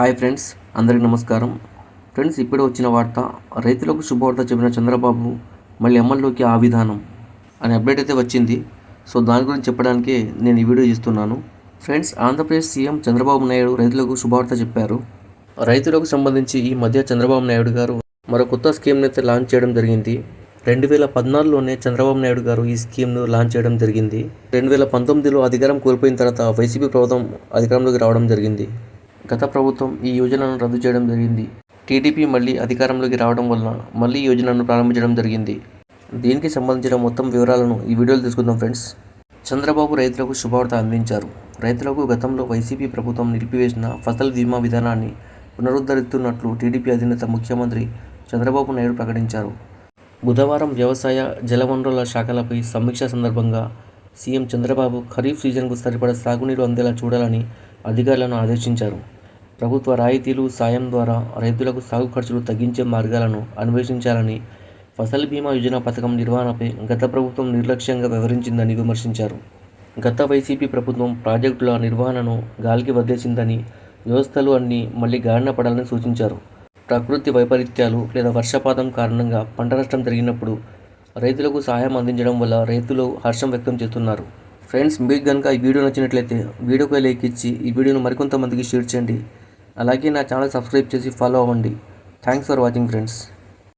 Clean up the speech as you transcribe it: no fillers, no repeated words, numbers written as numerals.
Hi friends, అందరికీ నమస్కారం. Friends, ఇప్పుడే వచ్చిన వార్త. రైతులకు శుభవార్త చెప్పిన చంద్రబాబు మళ్ళీ అమల్లోకి ఆ విధానం అనే అప్డేట్ అయితే వచ్చింది. సో దాని గురించి చెప్పడానికే నేను ఈ వీడియో చేస్తున్నాను. ఫ్రెండ్స్, ఆంధ్రప్రదేశ్ సీఎం చంద్రబాబు నాయుడు రైతులకు శుభవార్త చెప్పారు. రైతులకు సంబంధించి ఈ మధ్య చంద్రబాబు నాయుడు గారు మరో కొత్త స్కీమ్ని అయితే లాంచ్ చేయడం జరిగింది. 2014లోనే చంద్రబాబు నాయుడు గారు ఈ స్కీమ్ను లాంచ్ చేయడం జరిగింది. 2019లో అధికారం కోల్పోయిన తర్వాత వైసీపీ ప్రభుత్వం అధికారంలోకి రావడం జరిగింది. గత ప్రభుత్వం ఈ యోజనను రద్దు చేయడం జరిగింది. టీడీపీ మళ్ళీ అధికారంలోకి రావడం వల్ల మళ్ళీ ఈ యోజనను ప్రారంభించడం జరిగింది. దీనికి సంబంధించిన మొత్తం వివరాలను ఈ వీడియోలో తీసుకుందాం ఫ్రెండ్స్. చంద్రబాబు రైతులకు శుభవార్త అందించారు. రైతులకు గతంలో వైసీపీ ప్రభుత్వం నిలిపివేసిన ఫసల్ బీమా విధానాన్ని పునరుద్ధరిస్తున్నట్లు టీడీపీ అధినేత ముఖ్యమంత్రి చంద్రబాబు నాయుడు ప్రకటించారు. బుధవారం వ్యవసాయ, జలవనరుల శాఖలపై సమీక్ష సందర్భంగా సీఎం చంద్రబాబు ఖరీఫ్ సీజన్కు సరిపడా సాగునీరు అందేలా చూడాలని అధికారులను ఆదేశించారు. ప్రభుత్వ రాయితీలు, సాయం ద్వారా రైతులకు సాగు ఖర్చులు తగ్గించే మార్గాలను అన్వేషించాలని, ఫసల్ బీమా యోజన పథకం నిర్వహణపై గత ప్రభుత్వం నిర్లక్ష్యంగా వ్యవహరించిందని విమర్శించారు. గత వైసీపీ ప్రభుత్వం ప్రాజెక్టుల నిర్వహణను గాలికి వదిలేసిందని, వ్యవస్థలు అన్నీ మళ్లీ గాడిన పడాలని సూచించారు. ప్రకృతి వైపరీత్యాలు లేదా వర్షపాతం కారణంగా పంట నష్టం జరిగినప్పుడు రైతులకు సహాయం అందించడం వల్ల రైతులు హర్షం వ్యక్తం చేస్తున్నారు. ఫ్రెండ్స్, మీకు కనుక ఈ వీడియో నచ్చినట్లయితే వీడియోకి లైక్ ఇచ్చి ఈ వీడియోను మరికొంతమందికి షేర్ చేయండి. అలాగే నా ఛానల్ సబ్స్క్రైబ్ చేసి ఫాలో అవ్వండి. Thanks for watching friends.